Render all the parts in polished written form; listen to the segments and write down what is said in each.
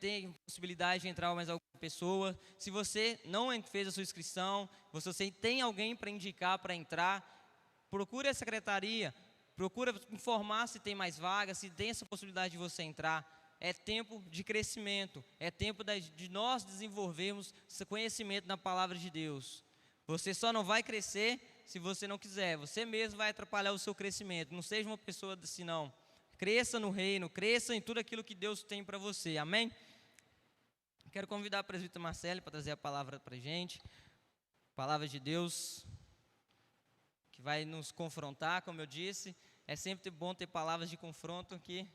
tem possibilidade de entrar mais alguma pessoa. Se você não fez a sua inscrição, você tem alguém para indicar para entrar, procure a secretaria, procura informar se tem mais vagas, se tem essa possibilidade de você entrar. É tempo de crescimento, é tempo de nós desenvolvermos esse conhecimento na palavra de Deus. Você só não vai crescer se você não quiser, você mesmo vai atrapalhar o seu crescimento. Não seja uma pessoa assim, não. Cresça no reino, cresça em tudo aquilo que Deus tem para você, amém? Quero convidar a presbítera Marcele para trazer a palavra para a gente. Palavra de Deus, que vai nos confrontar, como eu disse. É sempre bom ter palavras de confronto que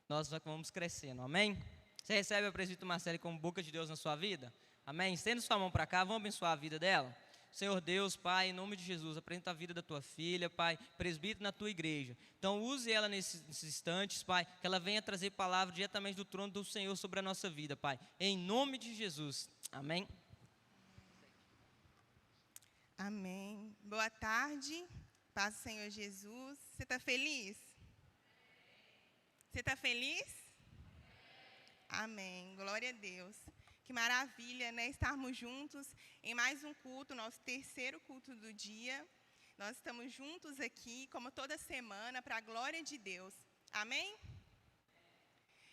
nós vamos crescendo, amém? Você recebe a presbítera Marcele como boca de Deus na sua vida? Amém? Estenda sua mão para cá, vamos abençoar a vida dela? Senhor Deus, Pai, em nome de Jesus, apresenta a vida da tua filha, Pai, presbítero na tua igreja. Então use ela nesses instantes, Pai, que ela venha trazer palavra diretamente do trono do Senhor sobre a nossa vida, Pai. Em nome de Jesus, amém? Amém. Boa tarde, paz do Senhor Jesus. Você está feliz? Você está feliz? Amém. Glória a Deus. Que maravilha, né? Estarmos juntos em mais um culto, nosso terceiro culto do dia. Nós estamos juntos aqui, como toda semana, para a glória de Deus. Amém?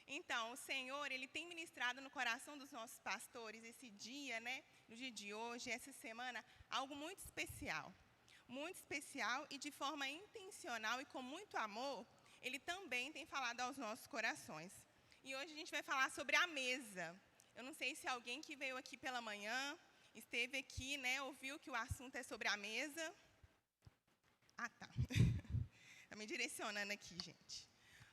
Então, o Senhor, Ele tem ministrado no coração dos nossos pastores esse dia, né? No dia de hoje, essa semana, algo muito especial. Muito especial e de forma intencional e com muito amor, Ele também tem falado aos nossos corações. E hoje a gente vai falar sobre a mesa. Eu não sei se alguém que veio aqui pela manhã, esteve aqui, né, ouviu que o assunto é sobre a mesa. Ah, tá. Está me direcionando aqui, gente.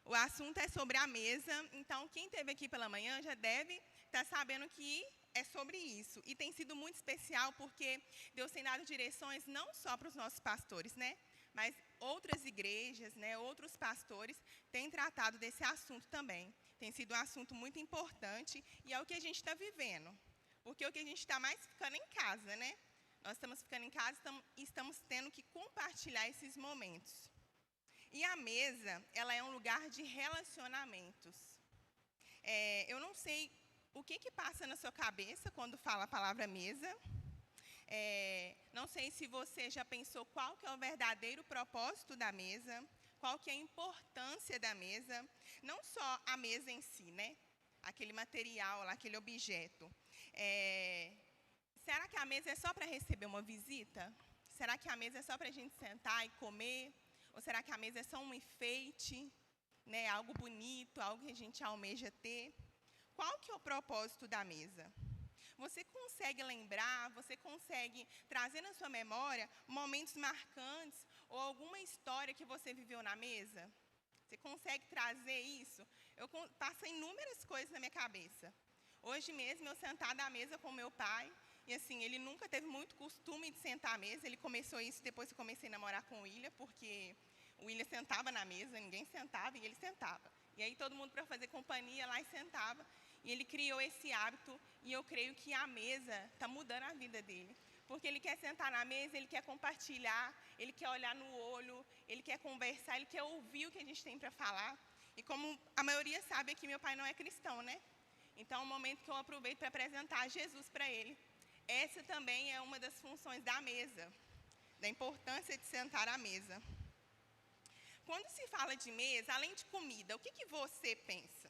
O assunto é sobre a mesa, então quem esteve aqui pela manhã já deve estar sabendo que é sobre isso. E tem sido muito especial porque Deus tem dado direções não só para os nossos pastores, né? Mas outras igrejas, né, outros pastores têm tratado desse assunto também. Tem sido um assunto muito importante e é o que a gente está vivendo. Porque o que a gente está mais ficando em casa, né? Nós estamos ficando em casa e estamos tendo que compartilhar esses momentos. E a mesa, ela é um lugar de relacionamentos. Eu não sei o que passa na sua cabeça quando fala a palavra mesa. Não sei se você já pensou qual que é o verdadeiro propósito da mesa, qual que é a importância da mesa, não só a mesa em si, né? Aquele material, aquele objeto. Será que a mesa é só para receber uma visita? Será que a mesa é só para a gente sentar e comer? Ou será que a mesa é só um enfeite, né? Algo bonito, algo que a gente almeja ter? Qual que é o propósito da mesa? Você consegue lembrar, você consegue trazer na sua memória momentos marcantes ou alguma história que você viveu na mesa? Você consegue trazer isso? Passa inúmeras coisas na minha cabeça. Hoje mesmo, eu sentada à mesa com meu pai, e assim, ele nunca teve muito costume de sentar à mesa. Ele começou isso depois que eu comecei a namorar com o William, porque o William sentava na mesa, ninguém sentava, e ele sentava. E aí todo mundo, para fazer companhia, lá e sentava. E ele criou esse hábito, e eu creio que a mesa está mudando a vida dele. Porque ele quer sentar na mesa, ele quer compartilhar, ele quer olhar no olho, ele quer conversar, ele quer ouvir o que a gente tem para falar. E como a maioria sabe aqui, meu pai não é cristão, né? Então, é um momento que eu aproveito para apresentar Jesus para ele. Essa também é uma das funções da mesa, da importância de sentar à mesa. Quando se fala de mesa, além de comida, o que você pensa?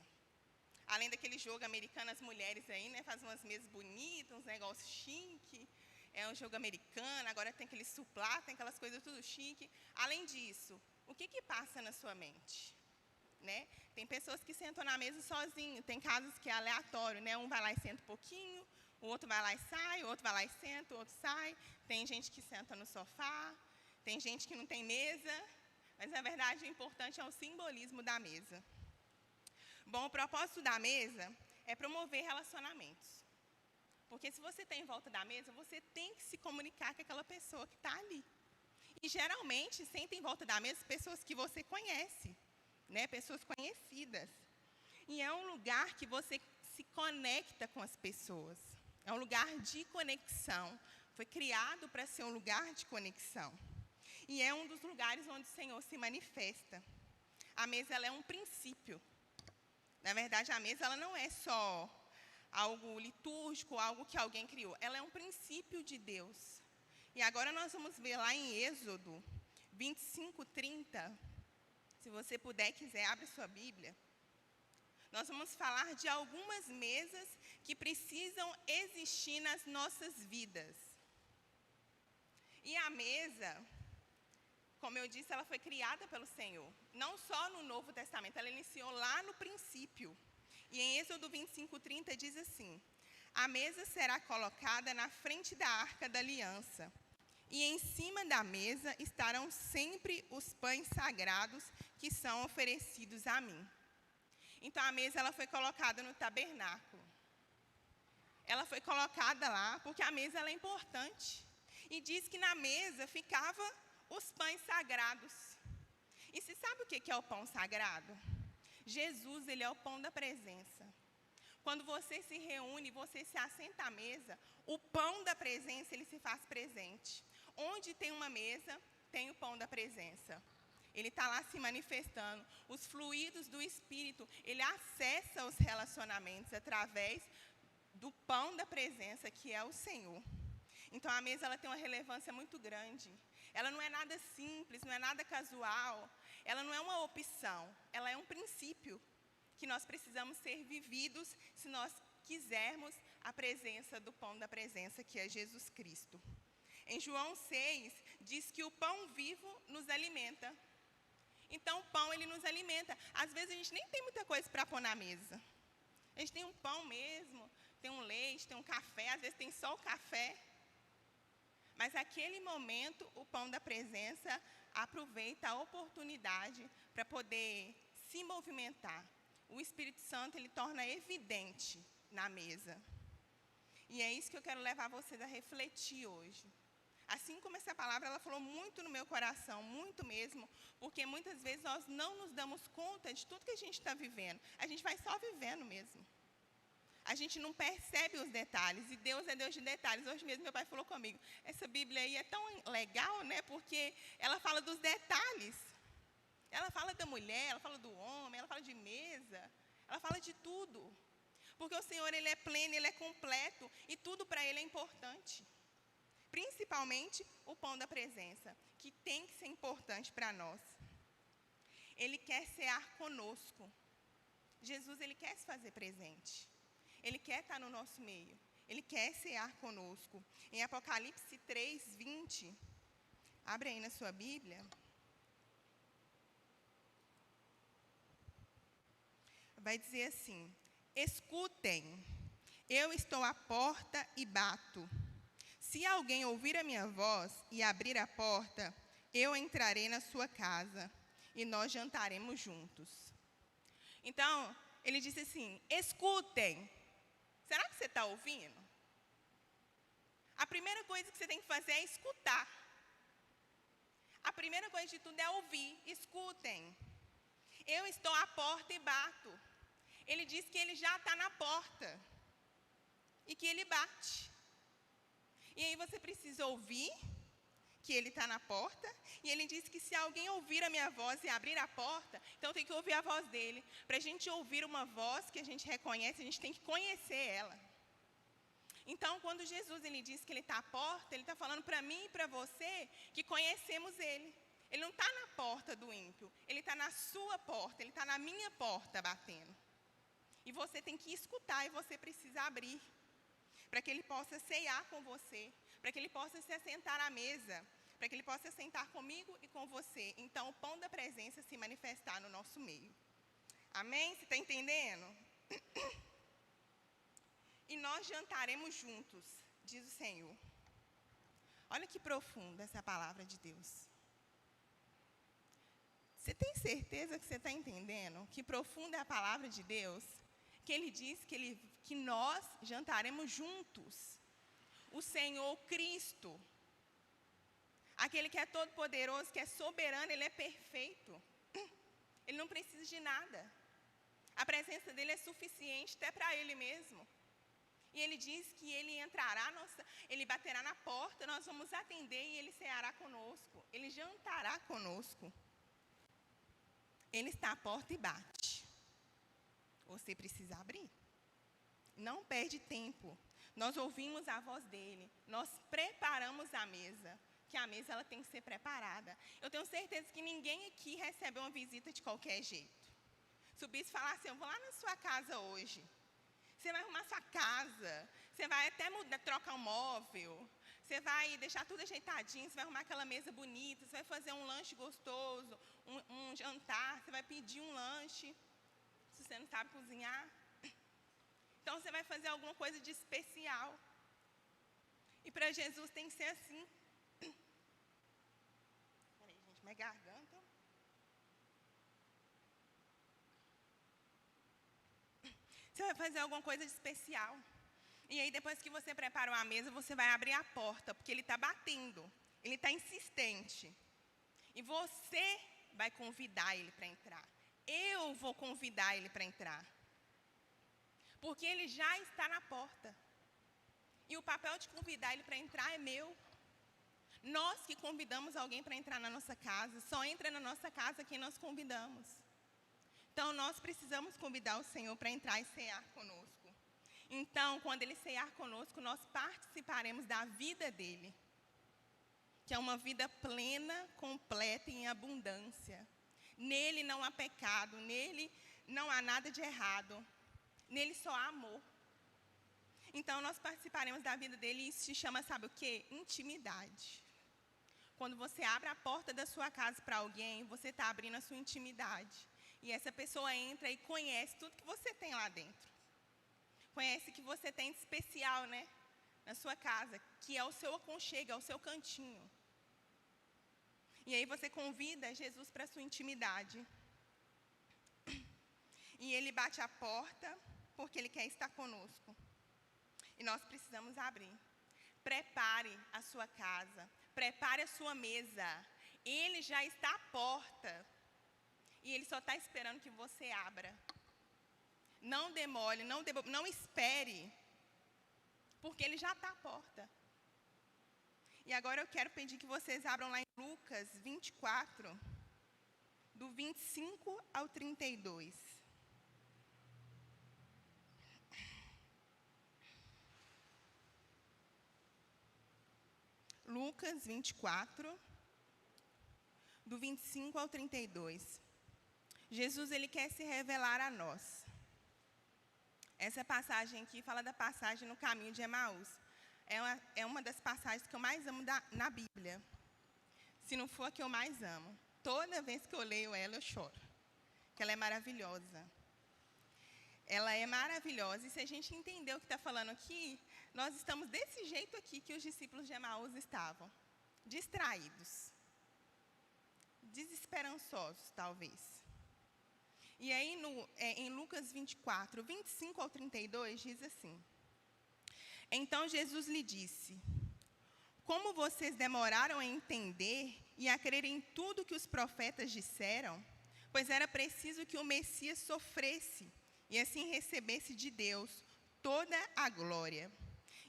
Além daquele jogo americano, as mulheres aí, né, fazem umas mesas bonitas, uns negócios chique. É um jogo americano, agora tem aquele suplá, tem aquelas coisas tudo chique. Além disso, o que passa na sua mente? Né? Tem pessoas que sentam na mesa sozinho, tem casos que é aleatório, né? Um vai lá e senta um pouquinho, o outro vai lá e sai, o outro vai lá e senta, o outro sai. Tem gente que senta no sofá, tem gente que não tem mesa, mas na verdade o importante é o simbolismo da mesa. Bom, o propósito da mesa é promover relacionamentos. Porque se você está em volta da mesa, você tem que se comunicar com aquela pessoa que está ali. E geralmente senta em volta da mesa pessoas que você conhece, né? Pessoas conhecidas. E é um lugar que você se conecta com as pessoas. É um lugar de conexão. Foi criado para ser um lugar de conexão. E é um dos lugares onde o Senhor se manifesta. A mesa, ela é um princípio. Na verdade, a mesa ela não é só algo litúrgico, algo que alguém criou. Ela é um princípio de Deus. E agora nós vamos ver lá em Êxodo 25:30. Se você puder e quiser, abre sua Bíblia. Nós vamos falar de algumas mesas que precisam existir nas nossas vidas. E a mesa, como eu disse, ela foi criada pelo Senhor. Não só no Novo Testamento, ela iniciou lá no princípio. E em Êxodo 25:30 diz assim: a mesa será colocada na frente da arca da aliança, e em cima da mesa estarão sempre os pães sagrados que são oferecidos a mim. Então a mesa ela foi colocada no tabernáculo. Ela foi colocada lá porque a mesa ela é importante. E diz que na mesa ficava os pães sagrados. E você sabe o que é o pão sagrado? Jesus, ele é o pão da presença. Quando você se reúne, você se assenta à mesa, o pão da presença, ele se faz presente. Onde tem uma mesa, tem o pão da presença. Ele está lá se manifestando. Os fluidos do Espírito, ele acessa os relacionamentos através do pão da presença, que é o Senhor. Então, a mesa ela tem uma relevância muito grande. Ela não é nada simples, não é nada casual. Ela não é uma opção, ela é um princípio que nós precisamos ser vividos se nós quisermos a presença do pão da presença, que é Jesus Cristo. Em João 6, diz que o pão vivo nos alimenta. Então, o pão, ele nos alimenta. Às vezes, a gente nem tem muita coisa para pôr na mesa. A gente tem um pão mesmo, tem um leite, tem um café, às vezes tem só o café. Mas, naquele momento, o pão da presença aproveita a oportunidade para poder se movimentar. O Espírito Santo, ele torna evidente na mesa. E é isso que eu quero levar vocês a refletir hoje. Assim como essa palavra, ela falou muito no meu coração, muito mesmo, porque muitas vezes nós não nos damos conta de tudo que a gente está vivendo. A gente vai só vivendo mesmo. A gente não percebe os detalhes, e Deus é Deus de detalhes. Hoje mesmo meu pai falou comigo, essa Bíblia aí é tão legal, né, porque ela fala dos detalhes. Ela fala da mulher, ela fala do homem, ela fala de mesa, ela fala de tudo. Porque o Senhor, ele é pleno, ele é completo, e tudo para ele é importante. Principalmente o pão da presença, que tem que ser importante para nós. Ele quer cear conosco. Jesus, ele quer se fazer presente. Ele quer estar no nosso meio. Ele quer cear conosco. Em Apocalipse 3:20, abre aí na sua Bíblia. Vai dizer assim: escutem, eu estou à porta e bato. Se alguém ouvir a minha voz e abrir a porta, eu entrarei na sua casa e nós jantaremos juntos. Então, ele disse assim: escutem. Será que você está ouvindo? A primeira coisa que você tem que fazer é escutar. A primeira coisa de tudo é ouvir. Escutem. Eu estou à porta e bato. Ele diz que ele já está na porta e que ele bate. E aí você precisa ouvir que ele está na porta, e ele diz que se alguém ouvir a minha voz e abrir a porta, então tem que ouvir a voz dele. Para a gente ouvir uma voz que a gente reconhece, a gente tem que conhecer ela. Então, quando Jesus ele diz que ele está à porta, ele está falando para mim e para você que conhecemos ele. Ele não está na porta do ímpio, ele está na sua porta, ele está na minha porta batendo. E você tem que escutar e você precisa abrir, para que ele possa ceiar com você, para que ele possa se assentar à mesa, para que ele possa sentar comigo e com você. Então, o pão da presença se manifestar no nosso meio. Amém? Você está entendendo? E nós jantaremos juntos, diz o Senhor. Olha que profunda essa palavra de Deus. Você tem certeza que você está entendendo que profunda é a palavra de Deus? Que ele diz que nós jantaremos juntos. O Senhor Cristo, aquele que é todo poderoso, que é soberano, ele é perfeito. Ele não precisa de nada. A presença dele é suficiente até para ele mesmo. E ele diz que ele entrará, ele baterá na porta, nós vamos atender e ele ceará conosco. Ele jantará conosco. Ele está à porta e bate. Você precisa abrir. Não perde tempo. Nós ouvimos a voz dele. Nós preparamos a mesa. Que a mesa ela tem que ser preparada. Eu tenho certeza que ninguém aqui recebe uma visita de qualquer jeito. Se o bispo falar assim, eu vou lá na sua casa hoje. Você vai arrumar sua casa. Você vai até trocar um móvel. Você vai deixar tudo ajeitadinho. Você vai arrumar aquela mesa bonita. Você vai fazer um lanche gostoso. Um jantar. Você vai pedir um lanche. Se você não sabe cozinhar. Então, você vai fazer alguma coisa de especial. E para Jesus tem que ser assim. Peraí, gente, minha garganta. Você vai fazer alguma coisa de especial. E aí, depois que você preparou a mesa, você vai abrir a porta, porque ele está batendo. Ele está insistente. E você vai convidar ele para entrar. Eu vou convidar ele para entrar. Porque ele já está na porta. E o papel de convidar ele para entrar é meu. Nós que convidamos alguém para entrar na nossa casa, só entra na nossa casa quem nós convidamos. Então, nós precisamos convidar o Senhor para entrar e cear conosco. Então, quando ele cear conosco, nós participaremos da vida dele. Que é uma vida plena, completa e em abundância. Nele não há pecado, nele não há nada de errado. Nele só há amor. Então, nós participaremos da vida dele e isso se chama, sabe o quê? Intimidade. Quando você abre a porta da sua casa para alguém, você está abrindo a sua intimidade. E essa pessoa entra e conhece tudo que você tem lá dentro. Conhece o que você tem de especial, né? Na sua casa, que é o seu aconchego, é o seu cantinho. E aí você convida Jesus para a sua intimidade. E ele bate a porta porque ele quer estar conosco. E nós precisamos abrir. Prepare a sua casa. Prepare a sua mesa. Ele já está à porta. E ele só está esperando que você abra. Não demore, não espere. Porque ele já está à porta. E agora eu quero pedir que vocês abram lá em Lucas 24, do 25 ao 32. Lucas 24, do 25 ao 32. Jesus, ele quer se revelar a nós. Essa passagem aqui fala da passagem no caminho de Emaús. É uma das passagens que eu mais amo na Bíblia. Se não for a que eu mais amo. Toda vez que eu leio ela, eu choro. Porque ela é maravilhosa. Ela é maravilhosa. E se a gente entender o que está falando aqui, nós estamos desse jeito aqui que os discípulos de Emaús estavam. Distraídos. Desesperançosos, talvez. E aí, em Lucas 24, 25 ao 32, diz assim. Então Jesus lhe disse, como vocês demoraram a entender e a crer em tudo que os profetas disseram, pois era preciso que o Messias sofresse e assim recebesse de Deus toda a glória.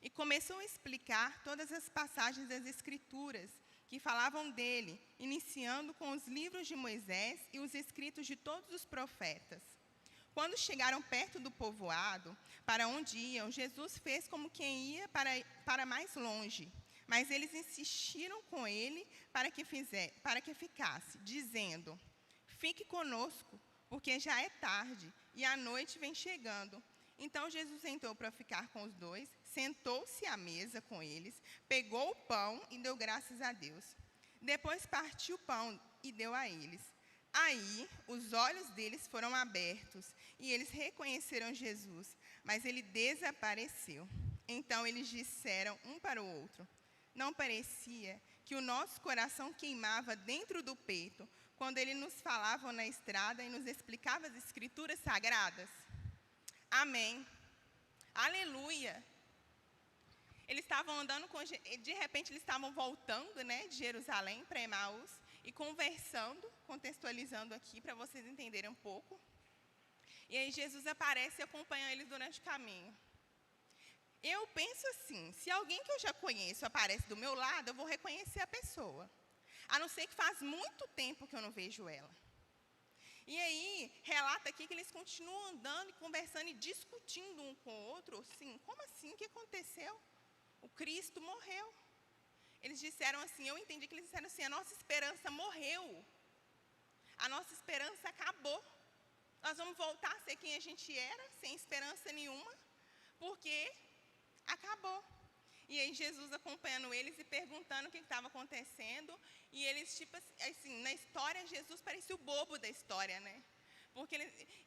E começou a explicar todas as passagens das Escrituras que falavam dele, iniciando com os livros de Moisés e os escritos de todos os profetas. Quando chegaram perto do povoado, para onde iam, Jesus fez como quem ia para mais longe. Mas eles insistiram com ele para que ficasse, dizendo, fique conosco, porque já é tarde e a noite vem chegando. Então Jesus entrou para ficar com os dois, sentou-se à mesa com eles, pegou o pão e deu graças a Deus. Depois partiu o pão e deu a eles. Aí, os olhos deles foram abertos e eles reconheceram Jesus, mas ele desapareceu. Então, eles disseram um para o outro, não parecia que o nosso coração queimava dentro do peito quando ele nos falava na estrada e nos explicava as Escrituras Sagradas? Amém. Aleluia. Eles estavam andando, de repente eles estavam voltando, né, de Jerusalém para Emaús e conversando, contextualizando aqui para vocês entenderem um pouco. E aí Jesus aparece e acompanha eles durante o caminho. Eu penso assim, se alguém que eu já conheço aparece do meu lado, eu vou reconhecer a pessoa. A não ser que faz muito tempo que eu não vejo ela. E aí, relata aqui que eles continuam andando e conversando e discutindo um com o outro. Assim, como assim? O que aconteceu? O Cristo morreu. Eles disseram assim, eu entendi que eles disseram assim, a nossa esperança morreu. A nossa esperança acabou. Nós vamos voltar a ser quem a gente era, sem esperança nenhuma, porque acabou. E aí Jesus acompanhando eles e perguntando o que estava acontecendo. E eles, tipo assim, na história, Jesus parecia o bobo da história, né? Porque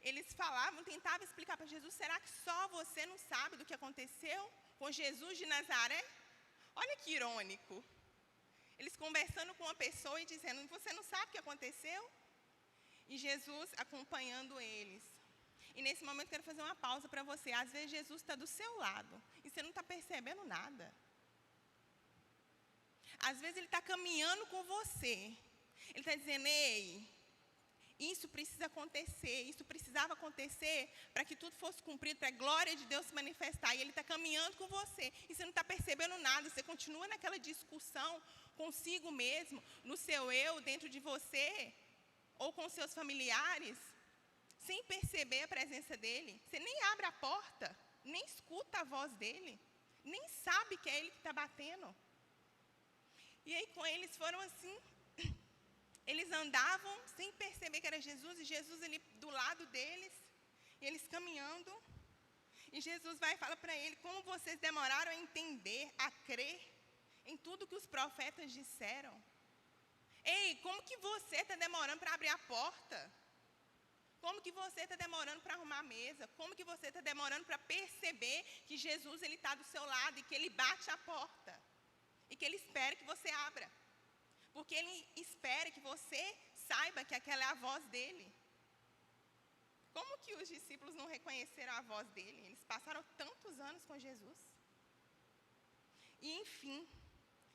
eles falavam, tentavam explicar para Jesus, será que só você não sabe do que aconteceu com Jesus de Nazaré? Olha que irônico. Eles conversando com uma pessoa e dizendo, você não sabe o que aconteceu? E Jesus acompanhando eles. E nesse momento eu quero fazer uma pausa para você. Às vezes Jesus está do seu lado e você não está percebendo nada. Às vezes Ele está caminhando com você. Ele está dizendo, ei, isso precisa acontecer, isso precisava acontecer para que tudo fosse cumprido, para a glória de Deus se manifestar. E Ele está caminhando com você e você não está percebendo nada. Você continua naquela discussão consigo mesmo, no seu eu, dentro de você, ou com seus familiares, sem perceber a presença dEle. Você nem abre a porta, nem escuta a voz dEle, nem sabe que é Ele que está batendo. E aí com eles foram assim, eles andavam sem perceber que era Jesus, e Jesus ali do lado deles, e eles caminhando. E Jesus vai e fala para ele, como vocês demoraram a entender, a crer em tudo que os profetas disseram. Ei, como que você está demorando para abrir a porta? Como que você está demorando para arrumar a mesa? Como que você está demorando para perceber que Jesus está do seu lado e que Ele bate a porta? E que Ele espera que você abra. Porque Ele espera que você saiba que aquela é a voz dEle. Como que os discípulos não reconheceram a voz dEle? Eles passaram tantos anos com Jesus. E enfim,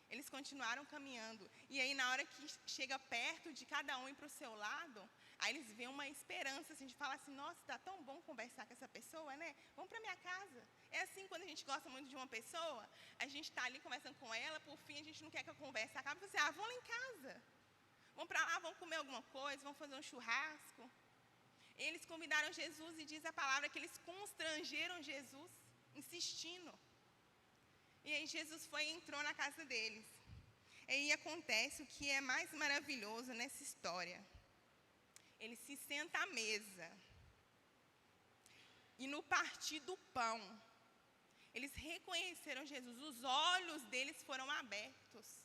eles continuaram caminhando. E aí na hora que chega perto de cada um ir para o seu lado, aí eles veem uma esperança, assim, de falar assim, nossa, está tão bom conversar com essa pessoa, né? Vamos para minha casa. É assim, quando a gente gosta muito de uma pessoa, a gente está ali conversando com ela, por fim a gente não quer que a conversa acabe, você, vamos lá em casa. Vamos para lá, vamos comer alguma coisa, vamos fazer um churrasco. Eles convidaram Jesus e diz a palavra que eles constrangeram Jesus, insistindo. E aí Jesus foi e entrou na casa deles. E aí acontece o que é mais maravilhoso nessa história. Ele se senta à mesa. E no partir do pão, eles reconheceram Jesus. Os olhos deles foram abertos.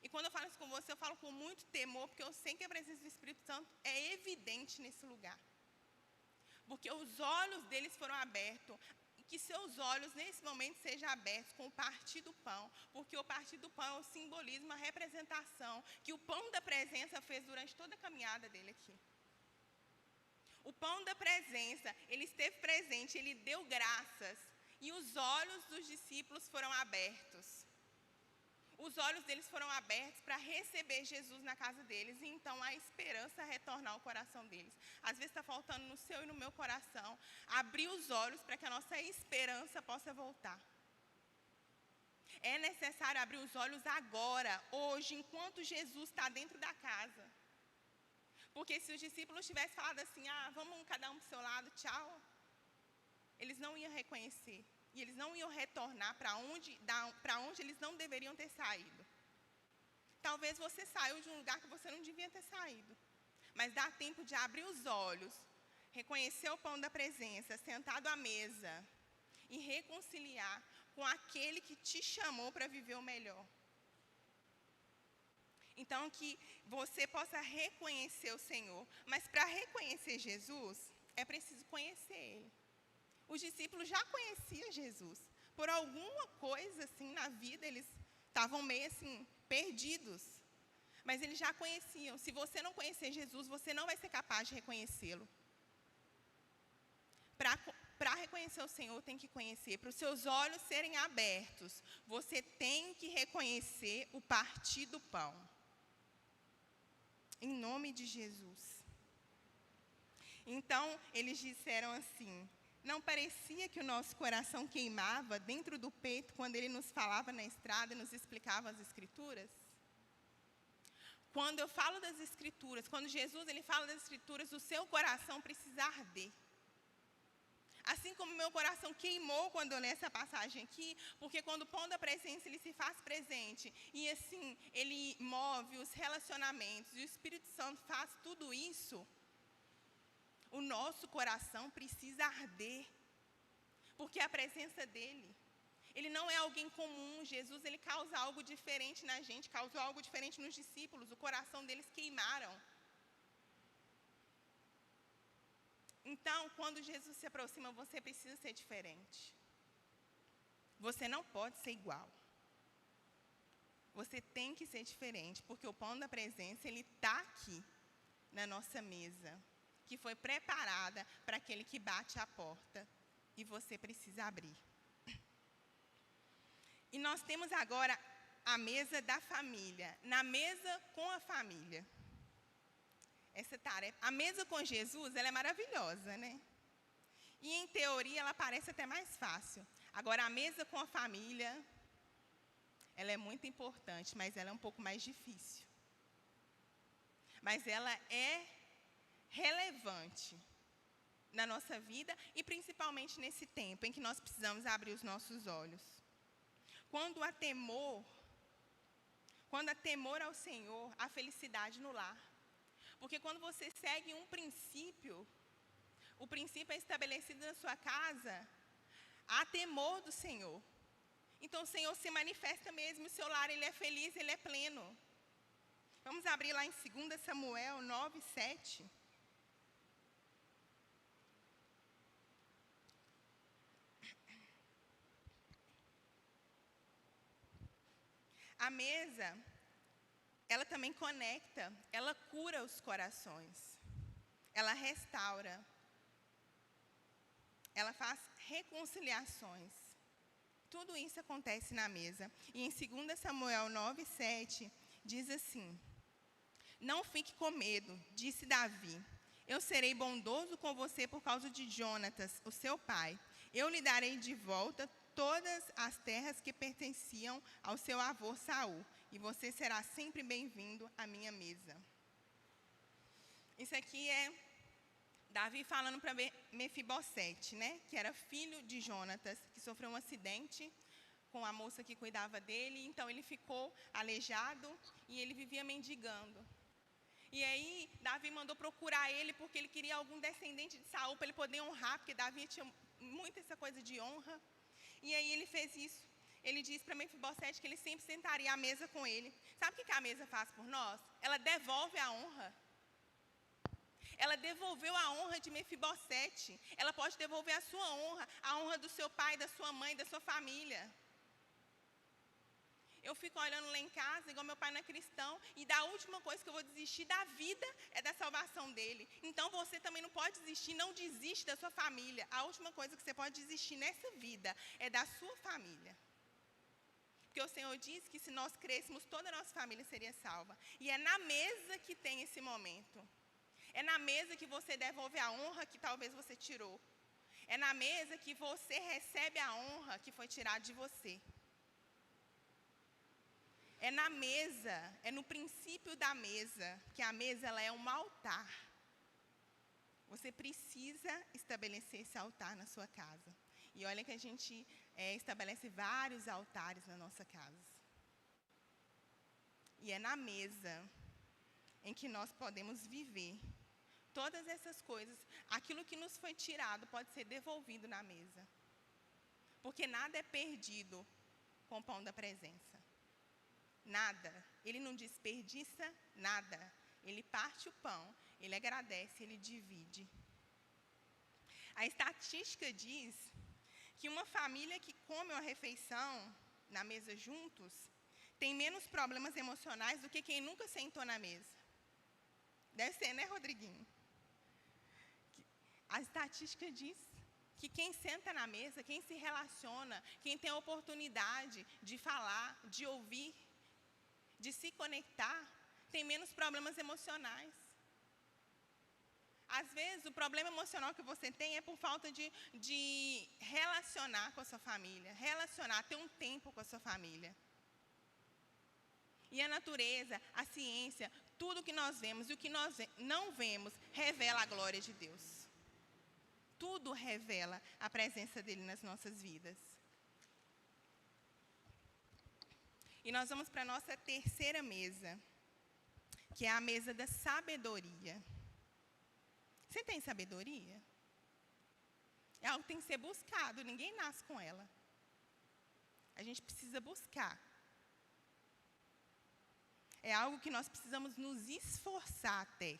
E quando eu falo isso com você, eu falo com muito temor, porque eu sei que a presença do Espírito Santo é evidente nesse lugar. Porque os olhos deles foram abertos. Que seus olhos nesse momento sejam abertos com o partir do pão, porque o partir do pão é o simbolismo, a representação que o pão da presença fez durante toda a caminhada dele aqui. O pão da presença, ele esteve presente, ele deu graças, e os olhos dos discípulos foram abertos. Os olhos deles foram abertos para receber Jesus na casa deles, e então a esperança retornar ao coração deles. Às vezes está faltando no seu e no meu coração abrir os olhos para que a nossa esperança possa voltar. É necessário abrir os olhos agora, hoje, enquanto Jesus está dentro da casa. Porque se os discípulos tivessem falado assim, vamos cada um para o seu lado, tchau, eles não iam reconhecer. E eles não iam retornar para onde eles não deveriam ter saído. Talvez você saiu de um lugar que você não devia ter saído. Mas dá tempo de abrir os olhos, reconhecer o pão da presença, sentado à mesa, e reconciliar com aquele que te chamou para viver o melhor. Então, que você possa reconhecer o Senhor. Mas para reconhecer Jesus, é preciso conhecer Ele. Os discípulos já conheciam Jesus. Por alguma coisa assim na vida, eles estavam meio assim, perdidos. Mas eles já conheciam. Se você não conhecer Jesus, você não vai ser capaz de reconhecê-lo. Para reconhecer o Senhor, tem que conhecer. Para os seus olhos serem abertos, você tem que reconhecer o partir do pão. Em nome de Jesus. Então, eles disseram assim, não parecia que o nosso coração queimava dentro do peito quando Ele nos falava na estrada e nos explicava as Escrituras? Quando eu falo das Escrituras, quando Jesus ele fala das Escrituras, o seu coração precisa arder. Assim como meu coração queimou quando eu li essa passagem aqui, porque quando o pão da presença ele se faz presente, e assim, ele move os relacionamentos, e o Espírito Santo faz tudo isso, o nosso coração precisa arder, porque a presença dele, ele não é alguém comum. Jesus ele causa algo diferente na gente, causou algo diferente nos discípulos, o coração deles queimaram. Então, quando Jesus se aproxima, você precisa ser diferente. Você não pode ser igual. Você tem que ser diferente, porque o pão da presença, ele está aqui, na nossa mesa, que foi preparada para aquele que bate a porta, e você precisa abrir. E nós temos agora a mesa da família, na mesa com a família. Essa tarefa, a mesa com Jesus, ela é maravilhosa, né? E em teoria ela parece até mais fácil. Agora a mesa com a família, ela é muito importante, mas ela é um pouco mais difícil. Mas ela é relevante na nossa vida e principalmente nesse tempo em que nós precisamos abrir os nossos olhos. Quando há temor ao Senhor, há felicidade no lar. Porque quando você segue um princípio, o princípio é estabelecido na sua casa, há temor do Senhor. Então o Senhor se manifesta mesmo, o seu lar ele é feliz, ele é pleno. Vamos abrir lá em 2 Samuel 9, 7. A mesa, ela também conecta, ela cura os corações, ela restaura, ela faz reconciliações. Tudo isso acontece na mesa. E em 2 Samuel 9, 7, diz assim: não fique com medo, disse Davi. Eu serei bondoso com você por causa de Jonatas, o seu pai. Eu lhe darei de volta todas as terras que pertenciam ao seu avô Saul, e você será sempre bem-vindo à minha mesa. Isso aqui é Davi falando para Mefibosete, né, que era filho de Jonatas, que sofreu um acidente com a moça que cuidava dele, então ele ficou aleijado e ele vivia mendigando. E aí Davi mandou procurar ele porque ele queria algum descendente de Saul para ele poder honrar, porque Davi tinha muito essa coisa de honra. E aí ele fez isso. Ele disse para Mefibosete que ele sempre sentaria à mesa com ele. Sabe o que a mesa faz por nós? Ela devolve a honra. Ela devolveu a honra de Mefibosete. Ela pode devolver a sua honra, a honra do seu pai, da sua mãe, da sua família. Eu fico olhando lá em casa, igual meu pai não é cristão, e da última coisa que eu vou desistir da vida é da salvação dele. Então você também não pode desistir, não desiste da sua família. A última coisa que você pode desistir nessa vida é da sua família. Porque o Senhor diz que se nós crescêssemos, toda a nossa família seria salva. E é na mesa que tem esse momento. É na mesa que você devolve a honra que talvez você tirou. É na mesa que você recebe a honra que foi tirada de você. É na mesa, é no princípio da mesa, que a mesa ela é um altar. Você precisa estabelecer esse altar na sua casa. E olha que a gente estabelece vários altares na nossa casa. E é na mesa em que nós podemos viver todas essas coisas. Aquilo que nos foi tirado pode ser devolvido na mesa. Porque nada é perdido com o pão da presença. Nada. Ele não desperdiça nada. Ele parte o pão, ele agradece, ele divide. A estatística diz que uma família que come uma refeição na mesa juntos tem menos problemas emocionais do que quem nunca sentou na mesa. Deve ser, né, Rodriguinho? A estatística diz que quem senta na mesa, quem se relaciona, quem tem a oportunidade de falar, de ouvir, de se conectar, tem menos problemas emocionais. Às vezes, o problema emocional que você tem é por falta de relacionar com a sua família, ter um tempo com a sua família. E a natureza, a ciência, tudo que nós vemos e o que nós não vemos, revela a glória de Deus. Tudo revela a presença dele nas nossas vidas. E nós vamos para a nossa terceira mesa, que é a mesa da sabedoria. Você tem sabedoria? É algo que tem que ser buscado, ninguém nasce com ela. A gente precisa buscar. É algo que nós precisamos nos esforçar até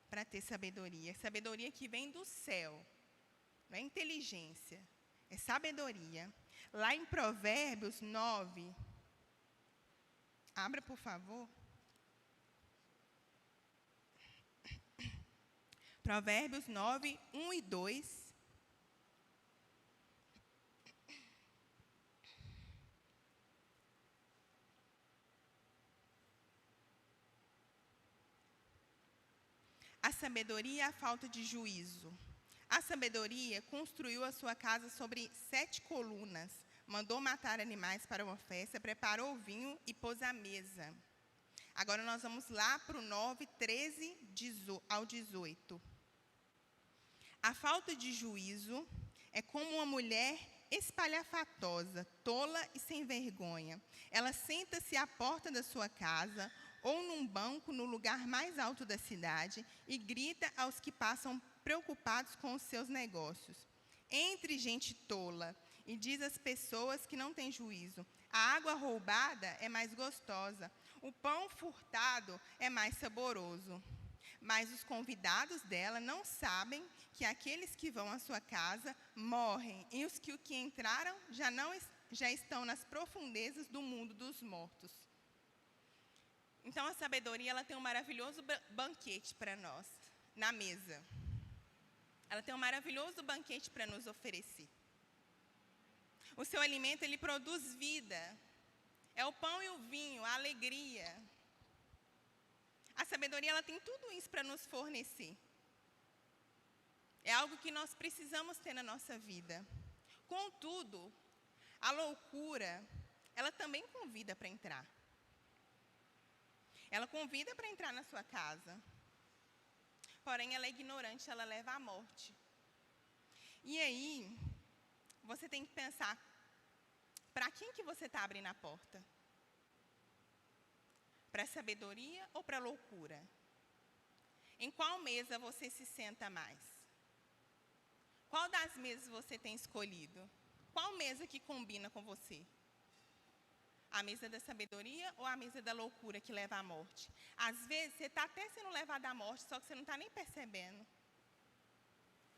para ter sabedoria. Sabedoria que vem do céu. Não é inteligência, é sabedoria. Lá em Provérbios 9, abra por favor. Provérbios 9, 1 e 2. A sabedoria é a falta de juízo. A sabedoria construiu a sua casa sobre 7 colunas, mandou matar animais para uma festa, preparou o vinho e pôs a mesa. Agora nós vamos lá para o 9, 13 ao 18. A falta de juízo é como uma mulher espalhafatosa, tola e sem vergonha. Ela senta-se à porta da sua casa ou num banco no lugar mais alto da cidade e grita aos que passam preocupados com os seus negócios. Entre gente tola e diz às pessoas que não têm juízo: a água roubada é mais gostosa, o pão furtado é mais saboroso. Mas os convidados dela não sabem que aqueles que vão à sua casa morrem e os que entraram já estão nas profundezas do mundo dos mortos. Então a sabedoria ela tem um maravilhoso banquete para nós na mesa. Ela tem um maravilhoso banquete para nos oferecer. O seu alimento ele produz vida. É o pão e o vinho, a alegria. A sabedoria ela tem tudo isso para nos fornecer. É algo que nós precisamos ter na nossa vida. Contudo, a loucura, ela também convida para entrar. Ela convida para entrar na sua casa. Porém, ela é ignorante, ela leva à morte. E aí, você tem que pensar, para quem que você está abrindo a porta? Para a sabedoria ou para a loucura? Em qual mesa você se senta mais? Qual das mesas você tem escolhido? Qual mesa que combina com você? A mesa da sabedoria ou a mesa da loucura que leva à morte? Às vezes, você está até sendo levado à morte, só que você não está nem percebendo.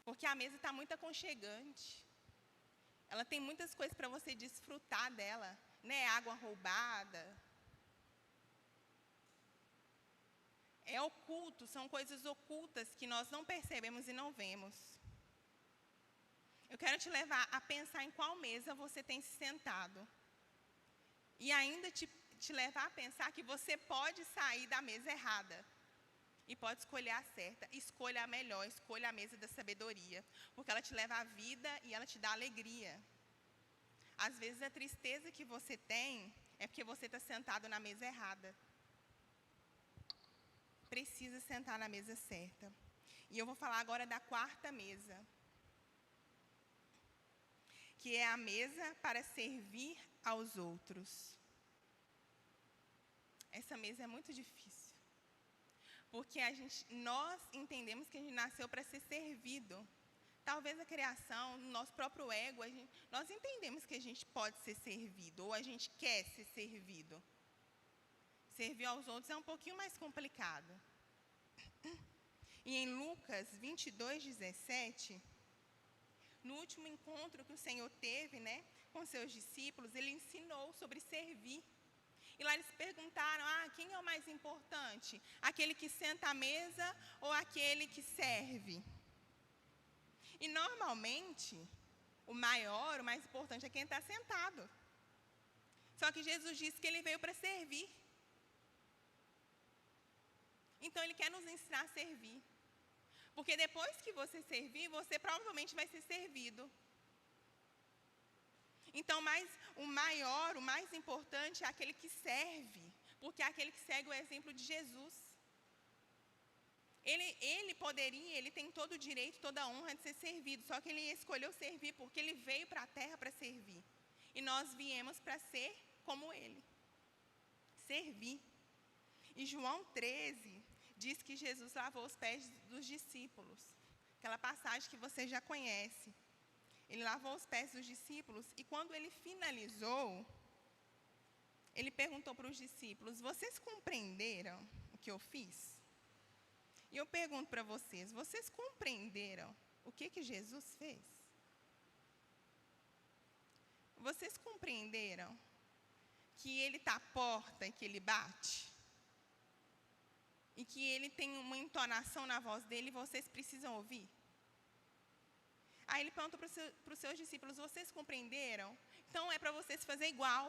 Porque a mesa está muito aconchegante. Ela tem muitas coisas para você desfrutar dela. Né? Água roubada. É oculto, são coisas ocultas que nós não percebemos e não vemos. Eu quero te levar a pensar em qual mesa você tem se sentado. E ainda te levar a pensar que você pode sair da mesa errada. E pode escolher a certa. Escolha a melhor, escolha a mesa da sabedoria. Porque ela te leva à vida e ela te dá alegria. Às vezes a tristeza que você tem é porque você está sentado na mesa errada. Precisa sentar na mesa certa. E eu vou falar agora da quarta mesa. Que é a mesa para servir aos outros. Essa mesa é muito difícil. Porque nós entendemos que a gente nasceu para ser servido. Talvez a criação, no nosso próprio ego, nós entendemos que a gente pode ser servido, ou a gente quer ser servido. Servir aos outros é um pouquinho mais complicado. E em Lucas 22, 17, no último encontro que o Senhor teve, né, com seus discípulos, ele ensinou sobre servir. E lá eles perguntaram, quem é o mais importante? Aquele que senta à mesa ou aquele que serve? E normalmente, o maior, o mais importante é quem está sentado. Só que Jesus disse que ele veio para servir. Então ele quer nos ensinar a servir. Porque depois que você servir, você provavelmente vai ser servido. Então, o maior, o mais importante é aquele que serve, porque é aquele que segue o exemplo de Jesus. Ele tem todo o direito, toda a honra de ser servido, só que ele escolheu servir porque ele veio para a terra para servir. E nós viemos para ser como ele, servir. E João 13 diz que Jesus lavou os pés dos discípulos, aquela passagem que você já conhece. Ele lavou os pés dos discípulos e quando ele finalizou, ele perguntou para os discípulos: vocês compreenderam o que eu fiz? E eu pergunto para vocês compreenderam o que Jesus fez? Vocês compreenderam que ele está à porta e que ele bate? E que ele tem uma entonação na voz dele e vocês precisam ouvir? Aí ele perguntou para os seus discípulos: vocês compreenderam? Então é para vocês fazer igual.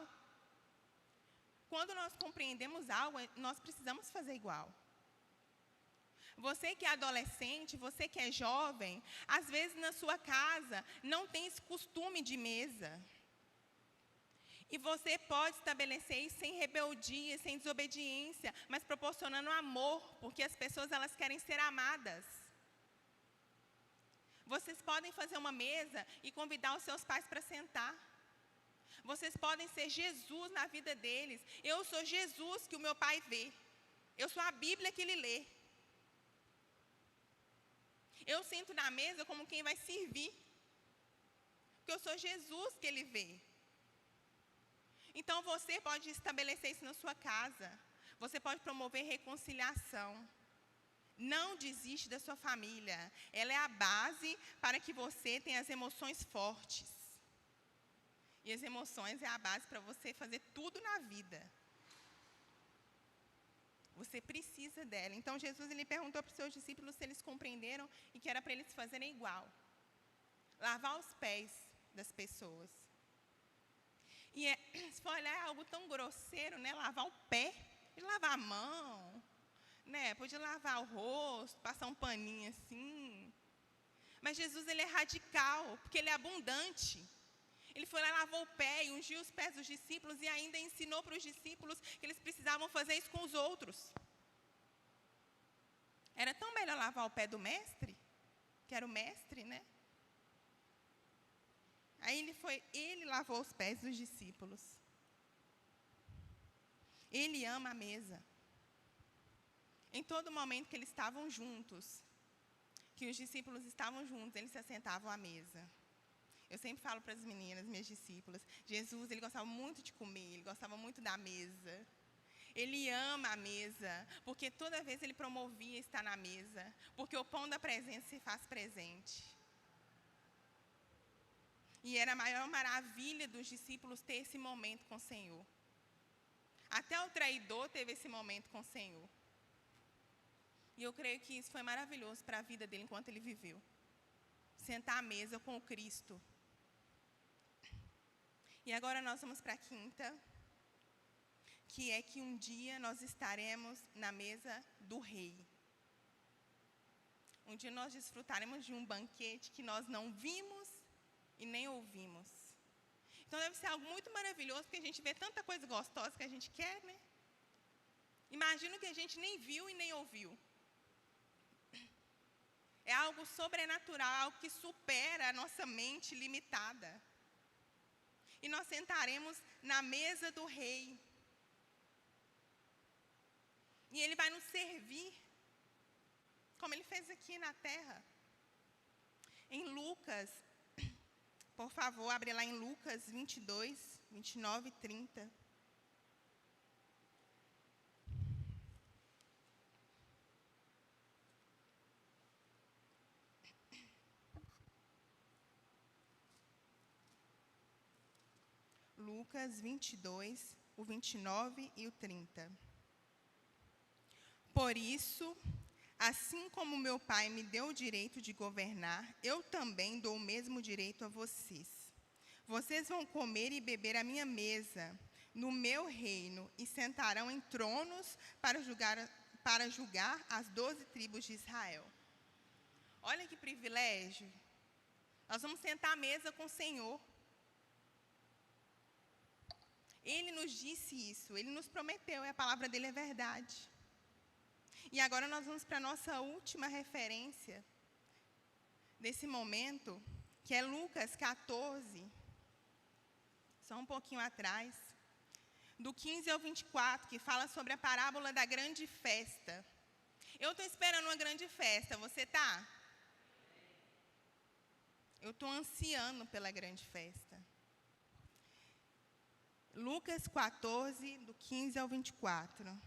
Quando nós compreendemos algo, nós precisamos fazer igual. Você que é adolescente, você que é jovem, às vezes na sua casa não tem esse costume de mesa. E você pode estabelecer isso sem rebeldia, sem desobediência, mas proporcionando amor, porque as pessoas elas querem ser amadas. Vocês podem fazer uma mesa e convidar os seus pais para sentar. Vocês podem ser Jesus na vida deles. Eu sou Jesus que o meu pai vê. Eu sou a Bíblia que ele lê. Eu sento na mesa como quem vai servir, porque eu sou Jesus que ele vê. Então você pode estabelecer isso na sua casa. Você pode promover reconciliação. Não desiste da sua família. Ela é a base para que você tenha as emoções fortes. E as emoções é a base para você fazer tudo na vida. Você precisa dela. Então Jesus ele perguntou para os seus discípulos se eles compreenderam e que era para eles fazerem igual. Lavar os pés das pessoas. E se for olhar, é algo tão grosseiro, né? Lavar o pé, pode lavar a mão, né? Pode lavar o rosto, passar um paninho assim. Mas Jesus ele é radical, porque ele é abundante. Ele foi lá, lavou o pé e ungiu os pés dos discípulos e ainda ensinou para os discípulos que eles precisavam fazer isso com os outros. Era tão melhor lavar o pé do mestre, que era o mestre, né? Aí ele lavou os pés dos discípulos. Ele ama a mesa. Em todo momento que eles estavam juntos, que os discípulos estavam juntos, eles se assentavam à mesa. Eu sempre falo para as meninas, minhas discípulas, Jesus, ele gostava muito de comer, ele gostava muito da mesa. Ele ama a mesa, porque toda vez ele promovia estar na mesa, porque o pão da presença se faz presente. E era a maior maravilha dos discípulos ter esse momento com o Senhor. Até o traidor teve esse momento com o Senhor. E eu creio que isso foi maravilhoso para a vida dele enquanto ele viveu. Sentar à mesa com o Cristo. E agora nós vamos para a quinta, que é que um dia nós estaremos na mesa do Rei. Um dia nós desfrutaremos de um banquete que nós não vimos e nem ouvimos. Então deve ser algo muito maravilhoso, porque a gente vê tanta coisa gostosa que a gente quer, né? Imagina que a gente nem viu e nem ouviu. É algo sobrenatural, algo que supera a nossa mente limitada. E nós sentaremos na mesa do Rei. E ele vai nos servir, como ele fez aqui na terra. Em Lucas, por favor, abre lá em Lucas 22, 29 e 30. Lucas 22, o 29 e o 30. Por isso, assim como meu Pai me deu o direito de governar, eu também dou o mesmo direito a vocês. Vocês vão comer e beber à minha mesa, no meu reino, e sentarão em tronos para julgar as 12 tribos de Israel. Olha que privilégio. Nós vamos sentar à mesa com o Senhor. Ele nos disse isso, ele nos prometeu, e a palavra dele é verdade. E agora nós vamos para a nossa última referência desse momento, que é Lucas 14, só um pouquinho atrás, do 15 ao 24, que fala sobre a parábola da grande festa. Eu estou esperando uma grande festa, você está? Eu estou ansiando pela grande festa. Lucas 14, do 15 ao 24.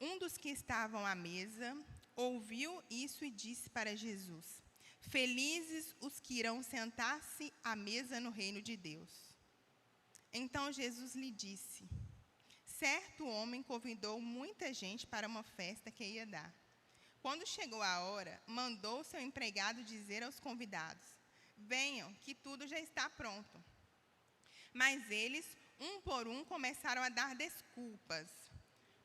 Um dos que estavam à mesa ouviu isso e disse para Jesus: Felizes os que irão sentar-se à mesa no reino de Deus. Então Jesus lhe disse: Certo homem convidou muita gente para uma festa que ia dar. Quando chegou a hora, mandou seu empregado dizer aos convidados: Venham, que tudo já está pronto. Mas eles, um por um, começaram a dar desculpas.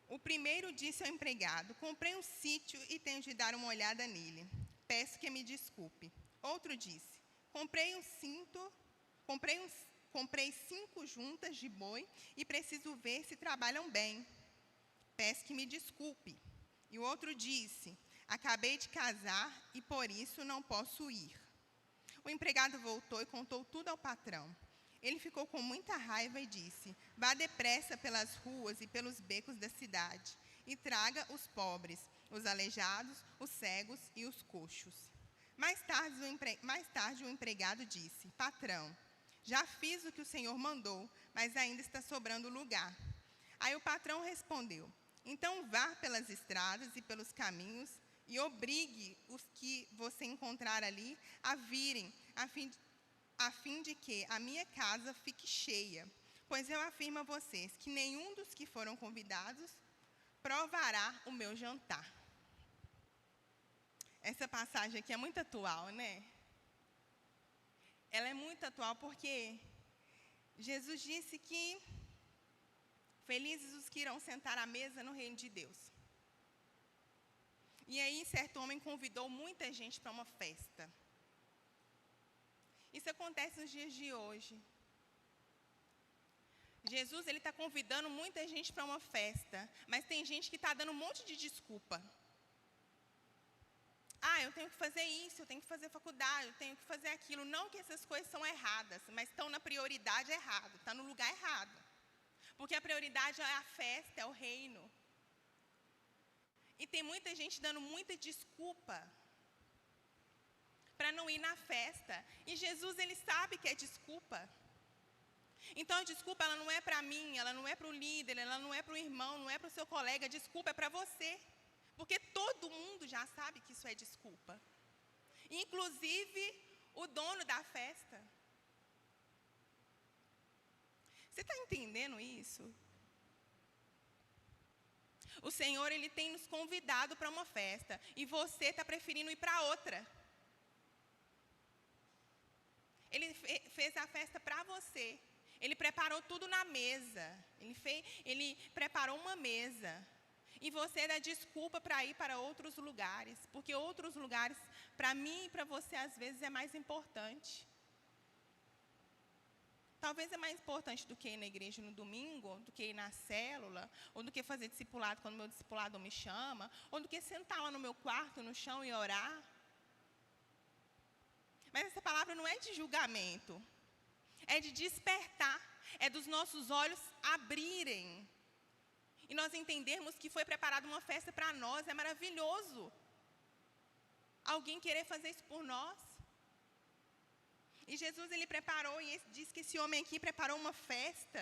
O primeiro disse ao empregado: Comprei um sítio e tenho de dar uma olhada nele. Peço que me desculpe. Outro disse: Comprei 5 juntas de boi e preciso ver se trabalham bem. Peço que me desculpe. E o outro disse: Acabei de casar e por isso não posso ir. O empregado voltou e contou tudo ao patrão. Ele ficou com muita raiva e disse: Vá depressa pelas ruas e pelos becos da cidade e traga os pobres, os aleijados, os cegos e os coxos. Mais tarde o empregado disse: Patrão, já fiz o que o senhor mandou, mas ainda está sobrando lugar. Aí o patrão respondeu: Então vá pelas estradas e pelos caminhos e obrigue os que você encontrar ali a virem, a fim de que a minha casa fique cheia. Pois eu afirmo a vocês que nenhum dos que foram convidados provará o meu jantar. Essa passagem aqui é muito atual, né? Ela é muito atual porque Jesus disse que felizes os que irão sentar à mesa no reino de Deus. E aí, certo homem convidou muita gente para uma festa. Isso acontece nos dias de hoje. Jesus ele está convidando muita gente para uma festa, mas tem gente que está dando um monte de desculpa. Eu tenho que fazer isso, eu tenho que fazer faculdade, eu tenho que fazer aquilo. Não que essas coisas são erradas, mas estão na prioridade errada, está no lugar errado. Porque a prioridade é a festa, é o reino. E tem muita gente dando muita desculpa para não ir na festa. E Jesus, ele sabe que é desculpa. Então a desculpa ela não é para mim, ela não é para o líder, ela não é para o irmão, não é para o seu colega, a desculpa é para você. Porque todo mundo já sabe que isso é desculpa. Inclusive o dono da festa. Você está entendendo isso? O Senhor, ele tem nos convidado para uma festa e você está preferindo ir para outra. Ele fez a festa para você. Ele preparou tudo na mesa. Ele preparou uma mesa. E você dá desculpa para ir para outros lugares. Porque outros lugares, para mim e para você, às vezes, é mais importante. Talvez é mais importante do que ir na igreja no domingo, do que ir na célula, ou do que fazer discipulado quando meu discipulador me chama, ou do que sentar lá no meu quarto, no chão e orar. Mas essa palavra não é de julgamento, é de despertar, é dos nossos olhos abrirem. E nós entendermos que foi preparada uma festa para nós, é maravilhoso. Alguém querer fazer isso por nós. E Jesus, ele preparou, e diz que esse homem aqui preparou uma festa.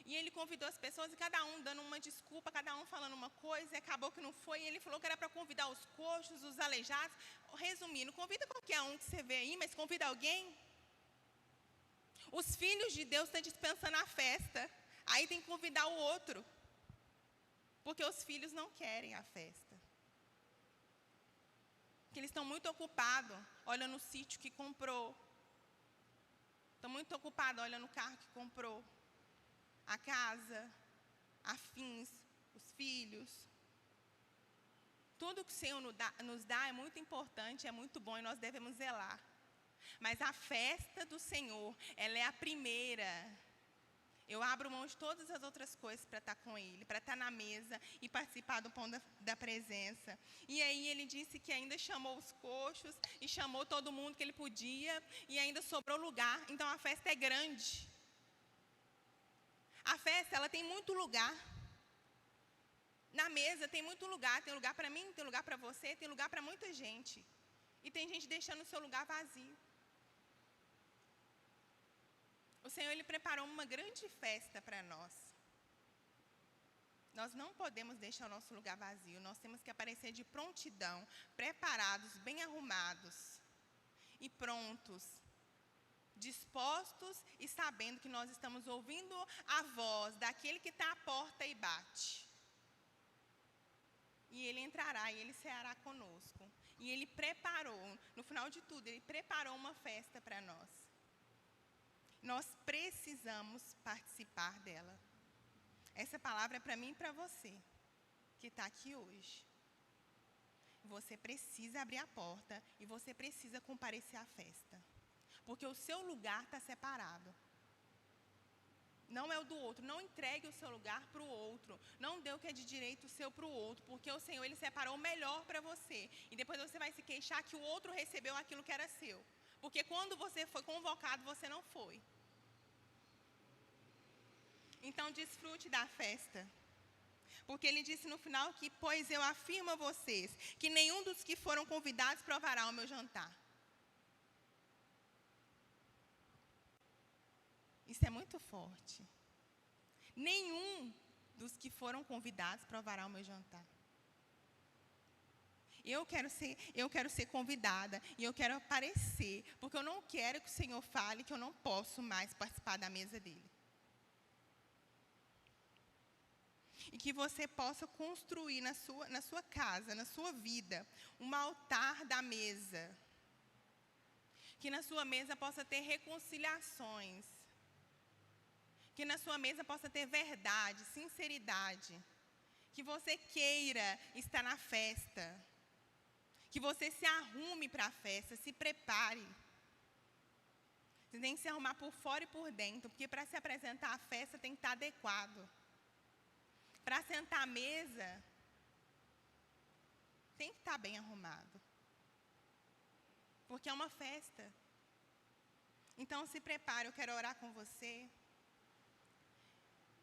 E ele convidou as pessoas, e cada um dando uma desculpa, cada um falando uma coisa, e acabou que não foi. E ele falou que era para convidar os coxos, os aleijados. Resumindo, convida qualquer um que você vê aí, mas convida alguém. Os filhos de Deus estão dispensando a festa, aí tem que convidar o outro. Porque os filhos não querem a festa. Porque eles estão muito ocupados olhando o sítio que comprou. Estão muito ocupados olhando o carro que comprou. A casa, afins, os filhos. Tudo que o Senhor nos dá é muito importante, é muito bom e nós devemos zelar. Mas a festa do Senhor, ela é a primeira. Eu abro mão de todas as outras coisas para estar com Ele, para estar na mesa e participar do pão da presença. E aí ele disse que ainda chamou os coxos e chamou todo mundo que ele podia e ainda sobrou lugar. Então a festa é grande. A festa, ela tem muito lugar. Na mesa tem muito lugar. Tem lugar para mim, tem lugar para você, tem lugar para muita gente. E tem gente deixando o seu lugar vazio. O Senhor, Ele preparou uma grande festa para nós. Nós não podemos deixar o nosso lugar vazio. Nós temos que aparecer de prontidão, preparados, bem arrumados e prontos, dispostos e sabendo que nós estamos ouvindo a voz daquele que está à porta e bate. E Ele entrará e Ele ceará conosco. E Ele preparou, no final de tudo, Ele preparou uma festa para nós. Nós precisamos participar dela. Essa palavra é para mim e para você, que está aqui hoje. Você precisa abrir a porta e você precisa comparecer à festa. Porque o seu lugar está separado. Não é o do outro. Não entregue o seu lugar para o outro. Não dê o que é de direito seu para o outro. Porque o Senhor, Ele separou o melhor para você. E depois você vai se queixar que o outro recebeu aquilo que era seu. Porque quando você foi convocado, você não foi. Então, desfrute da festa. Porque Ele disse no final que, pois eu afirmo a vocês, que nenhum dos que foram convidados provará o meu jantar. Isso é muito forte. Nenhum dos que foram convidados provará o meu jantar. Eu quero ser convidada e eu quero aparecer, porque eu não quero que o Senhor fale que eu não posso mais participar da mesa dele. E que você possa construir na sua casa, na sua vida, um altar da mesa. Que na sua mesa possa ter reconciliações. Que na sua mesa possa ter verdade, sinceridade. Que você queira estar na festa. Que você se arrume para a festa, se prepare. Você tem que se arrumar por fora e por dentro, porque para se apresentar à festa tem que estar adequado. Para sentar à mesa, tem que estar bem arrumado. Porque é uma festa. Então se prepare, eu quero orar com você.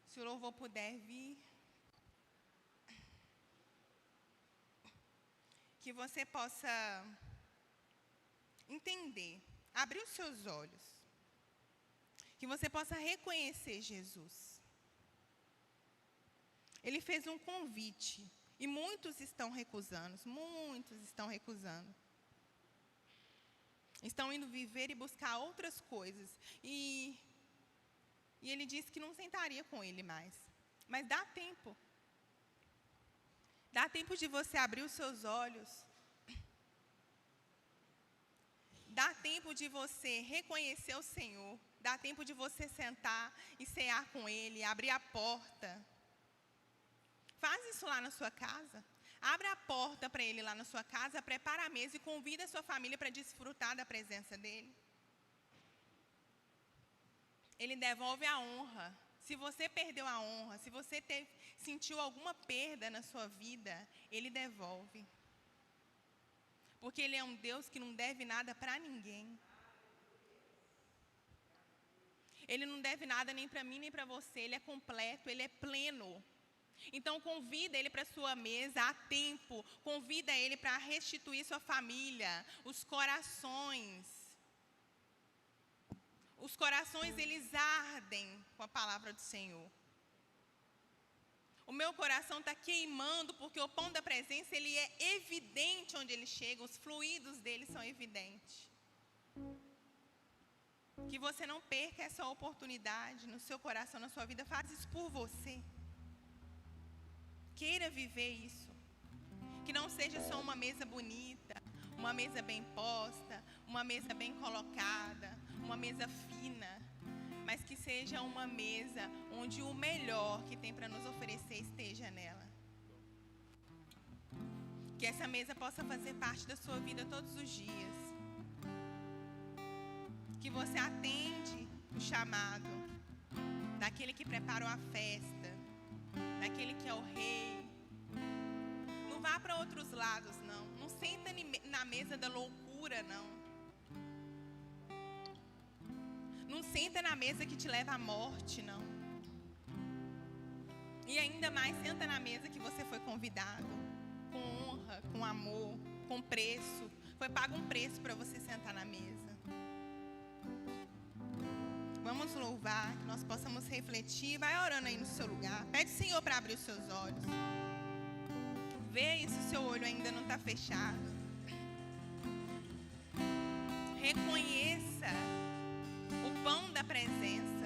Se o louvor puder vir. Que você possa entender, abrir os seus olhos. Que você possa reconhecer Jesus. Ele fez um convite e muitos estão recusando, Estão indo viver e buscar outras coisas. E ele disse que não sentaria com ele mais. Mas dá tempo. Dá tempo de você abrir os seus olhos. Dá tempo de você reconhecer o Senhor. Dá tempo de você sentar e cear com Ele, abrir a porta. Faz isso lá na sua casa. Abre a porta para Ele lá na sua casa, prepara a mesa e convida a sua família para desfrutar da presença dEle. Ele devolve a honra. Se você perdeu a honra, se você sentiu alguma perda na sua vida, Ele devolve. Porque Ele é um Deus que não deve nada para ninguém. Ele não deve nada nem para mim, nem para você. Ele é completo, Ele é pleno. Então, convida Ele para a sua mesa a tempo. Convida Ele para restituir sua família, os corações. Os corações, eles ardem com a palavra do Senhor. O meu coração está queimando, porque o pão da presença, ele é evidente onde ele chega. Os fluidos dele são evidentes. Que você não perca essa oportunidade no seu coração, na sua vida. Faz isso por você. Queira viver isso. Que não seja só uma mesa bonita, uma mesa bem posta, uma mesa bem colocada, uma mesa fina, mas que seja uma mesa onde o melhor que tem para nos oferecer esteja nela. Que essa mesa possa fazer parte da sua vida todos os dias. que você atende o chamado daquele que preparou a festa, daquele que é o rei. Não vá para outros lados, não. Não senta na mesa da loucura, não. Não senta na mesa que te leva à morte, não. E ainda mais, senta na mesa que você foi convidado, com honra, com amor, com preço. Foi pago um preço para você sentar na mesa. Vamos louvar, que nós possamos refletir. Vai orando aí no seu lugar. Pede ao Senhor para abrir os seus olhos. Vê se o seu olho ainda não está fechado. Reconheça o pão da presença.